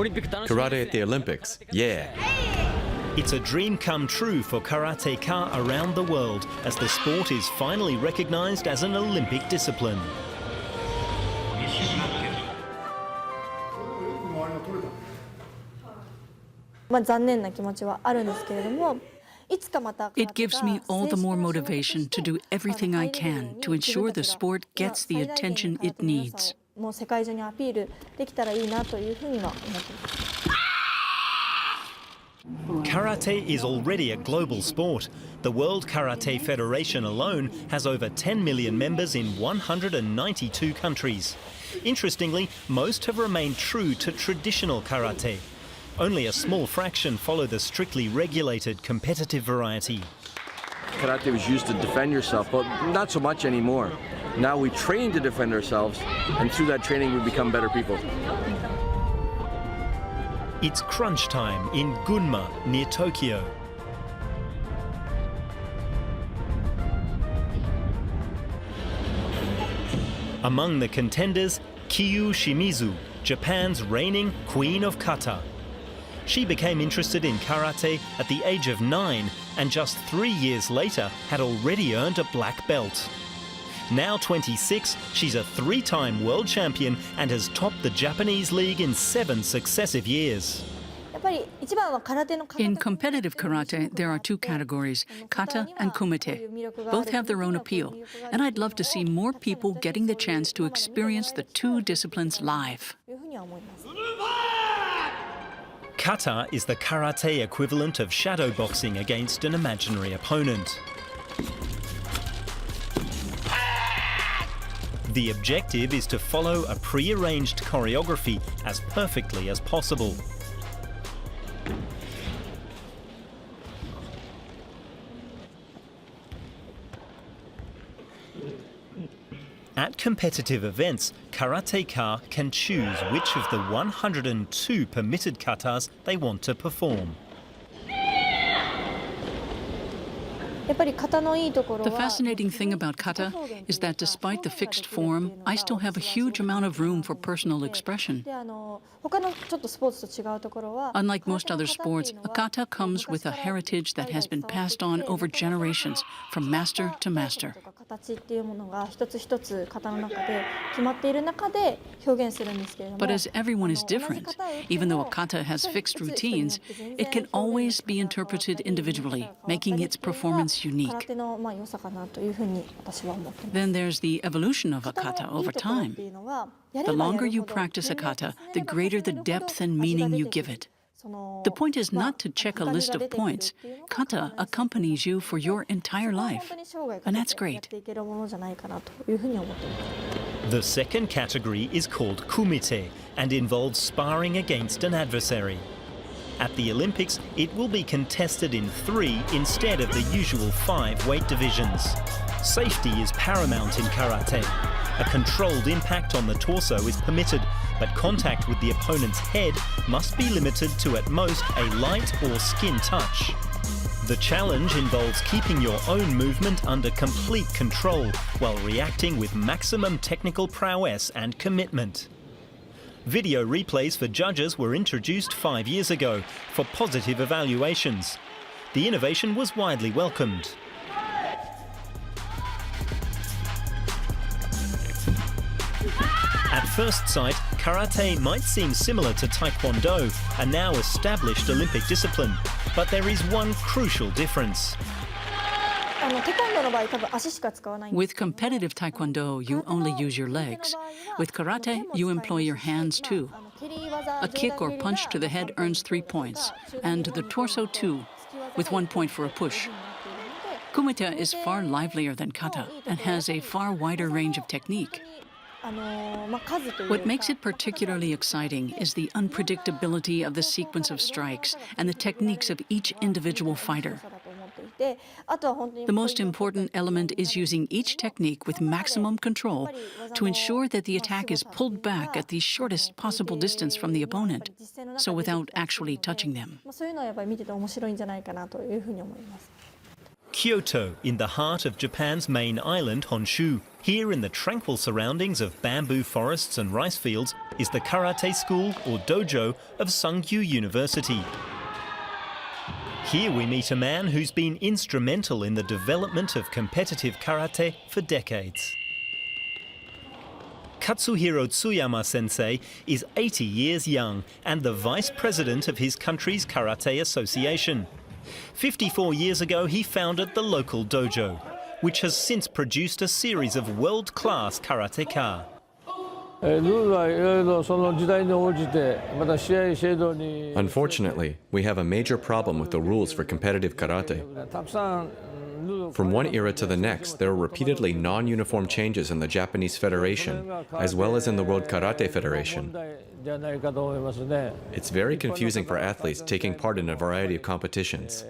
Karate at the Olympics, yeah. It's a dream come true for karateka around the world as the sport is finally recognized as an Olympic discipline. It gives me all the more motivation to do everything I can to ensure the sport gets the attention it needs. Karate is already a global sport. The World Karate Federation alone has over 10 million members in 192 countries. Interestingly, most have remained true to traditional karate. Only a small fraction follow the strictly regulated competitive variety. Karate was used to defend yourself, but not so much anymore. Now we train to defend ourselves, and through that training we become better people. It's crunch time in Gunma, near Tokyo. Among the contenders, Kyu Shimizu, Japan's reigning Queen of Kata. She became interested in karate at the age of 9 and just 3 years later had already earned a black belt. Now 26, she's a 3-time world champion and has topped the Japanese league in 7 successive years. In competitive karate, there are 2 categories, kata and kumite. Both have their own appeal, and I'd love to see more people getting the chance to experience the 2 disciplines live. Kata is the karate equivalent of shadow boxing against an imaginary opponent. The objective is to follow a pre-arranged choreography as perfectly as possible. At competitive events, karateka can choose which of the 102 permitted katas they want to perform. The fascinating thing about kata is that despite the fixed form, I still have a huge amount of room for personal expression. Unlike most other sports, a kata comes with a heritage that has been passed on over generations, from master to master. But as everyone is different, even though a kata has fixed routines, it can always be interpreted individually, making its performance unique. Then there's the evolution of a kata over time. The longer you practice a kata, the greater the depth and meaning you give it. The point is not to check a list of points. Kata accompanies you for your entire life, and that's great. The second category is called Kumite and involves sparring against an adversary. At the Olympics, it will be contested in 3 instead of the usual 5 weight divisions. Safety is paramount in karate. A controlled impact on the torso is permitted, but contact with the opponent's head must be limited to at most a light or skin touch. The challenge involves keeping your own movement under complete control while reacting with maximum technical prowess and commitment. Video replays for judges were introduced 5 years ago for positive evaluations. The innovation was widely welcomed. At first sight, karate might seem similar to taekwondo, a now established Olympic discipline, but there is one crucial difference. With competitive taekwondo, you only use your legs. With karate, you employ your hands too. A kick or punch to the head earns 3 points, and the torso 2, with 1 point for a push. Kumite is far livelier than kata and has a far wider range of technique. What makes it particularly exciting is the unpredictability of the sequence of strikes and the techniques of each individual fighter. The most important element is using each technique with maximum control to ensure that the attack is pulled back at the shortest possible distance from the opponent, so without actually touching them. Kyoto, in the heart of Japan's main island, Honshu. Here in the tranquil surroundings of bamboo forests and rice fields is the karate school or dojo of Sungyu University. Here we meet a man who's been instrumental in the development of competitive karate for decades. Katsuhiro Tsuyama sensei is 80 years young and the vice president of his country's karate association. 54 years ago he founded the local dojo, which has since produced a series of world-class karateka. Unfortunately, we have a major problem with the rules for competitive karate. From one era to the next, there are repeatedly non-uniform changes in the Japanese Federation, as well as in the World Karate Federation. It's very confusing for athletes taking part in a variety of competitions.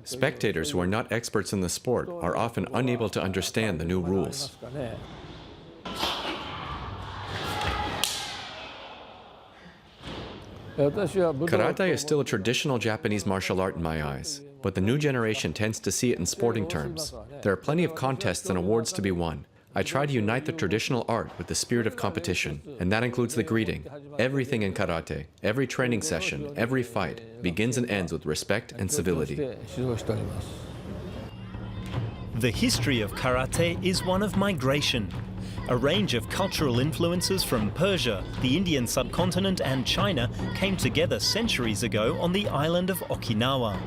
Spectators who are not experts in the sport are often unable to understand the new rules. Karate is still a traditional Japanese martial art in my eyes, but the new generation tends to see it in sporting terms. There are plenty of contests and awards to be won. I try to unite the traditional art with the spirit of competition, and that includes the greeting. Everything in karate, every training session, every fight, begins and ends with respect and civility. The history of karate is one of migration. A range of cultural influences from Persia, the Indian subcontinent and China came together centuries ago on the island of Okinawa.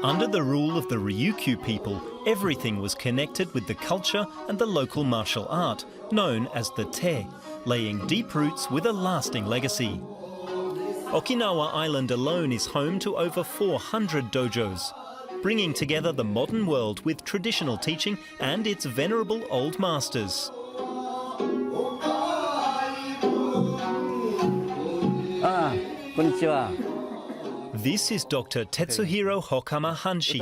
Under the rule of the Ryukyu people, everything was connected with the culture and the local martial art, known as the te, laying deep roots with a lasting legacy. Okinawa Island alone is home to over 400 dojos, bringing together the modern world with traditional teaching and its venerable old masters. This is Dr. Tetsuhiro Hokama Hanshi.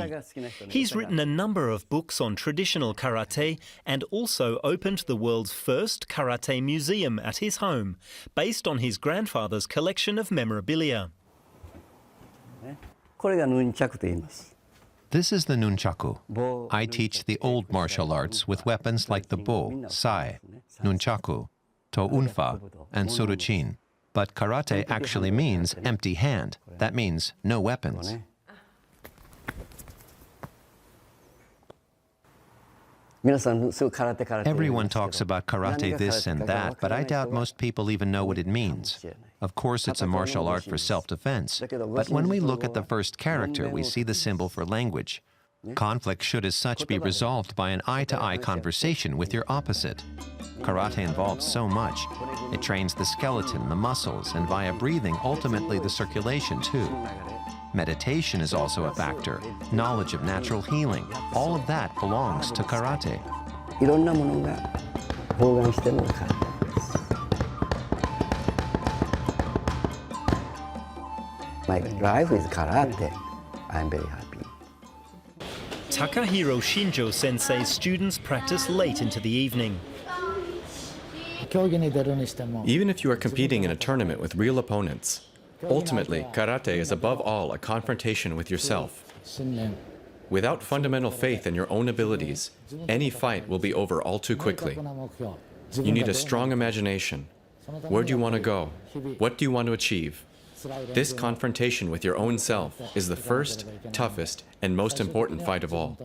He's written a number of books on traditional karate and also opened the world's first karate museum at his home, based on his grandfather's collection of memorabilia. This is the nunchaku. I teach the old martial arts with weapons like the bo, sai, nunchaku, to unfa, and soruchin. But karate actually means empty hand. That means no weapons. Everyone talks about karate this and that, but I doubt most people even know what it means. Of course, it's a martial art for self-defense, but when we look at the first character, we see the symbol for language. Conflict should as such be resolved by an eye-to-eye conversation with your opposite. Karate involves so much. It trains the skeleton, the muscles, and via breathing, ultimately the circulation too. Meditation is also a factor. Knowledge of natural healing. All of that belongs to karate. My life is karate. I'm very happy. Takahiro Shinjo Sensei's students practice late into the evening. Even if you are competing in a tournament with real opponents, ultimately, karate is above all a confrontation with yourself. Without fundamental faith in your own abilities, any fight will be over all too quickly. You need a strong imagination. Where do you want to go? What do you want to achieve? This confrontation with your own self is the first, toughest, and most important fight of all.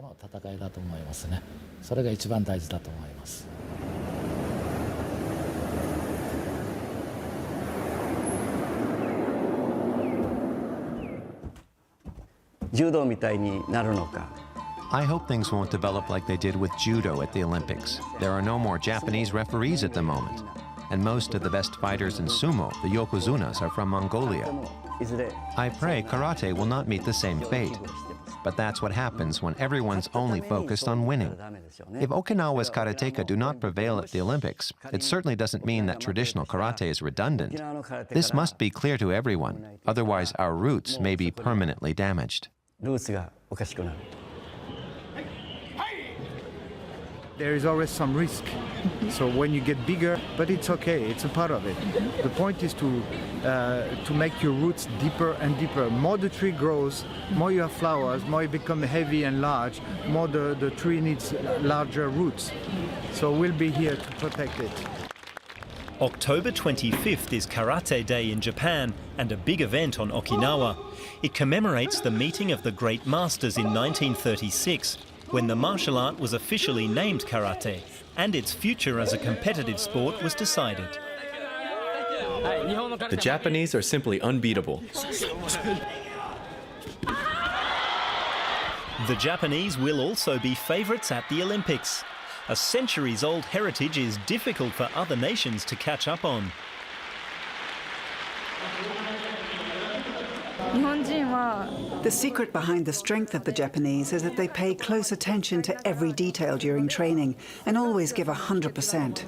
I hope things won't develop like they did with judo at the Olympics. There are no more Japanese referees at the moment. And most of the best fighters in sumo, the yokozunas, are from Mongolia. I pray karate will not meet the same fate. But that's what happens when everyone's only focused on winning. If Okinawa's karateka do not prevail at the Olympics, it certainly doesn't mean that traditional karate is redundant. This must be clear to everyone, otherwise our roots may be permanently damaged. There is always some risk. So when you get bigger, but it's okay, it's a part of it. The point is to to make your roots deeper and deeper. More the tree grows, more you have flowers, more it becomes heavy and large, more the tree needs larger roots. So we'll be here to protect it. October 25th is Karate Day in Japan and a big event on Okinawa. It commemorates the meeting of the great masters in 1936, when the martial art was officially named karate and its future as a competitive sport was decided. The Japanese are simply unbeatable. The Japanese will also be favourites at the Olympics. A centuries-old heritage is difficult for other nations to catch up on. The secret behind the strength of the Japanese is that they pay close attention to every detail during training and always give 100%.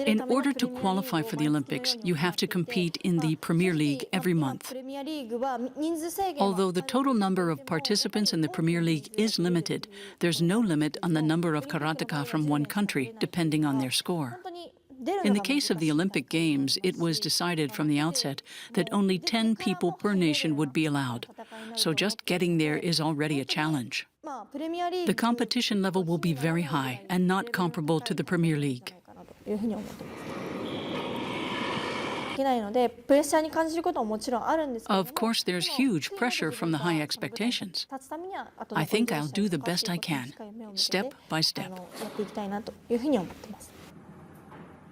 In order to qualify for the Olympics, you have to compete in the Premier League every month. Although the total number of participants in the Premier League is limited, there's no limit on the number of karateka from one country, depending on their score. In the case of the Olympic Games, it was decided from the outset that only 10 people per nation would be allowed. So just getting there is already a challenge. The competition level will be very high and not comparable to the Premier League. Of course, there's huge pressure from the high expectations. I think I'll do the best I can, step by step.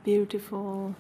Beautiful.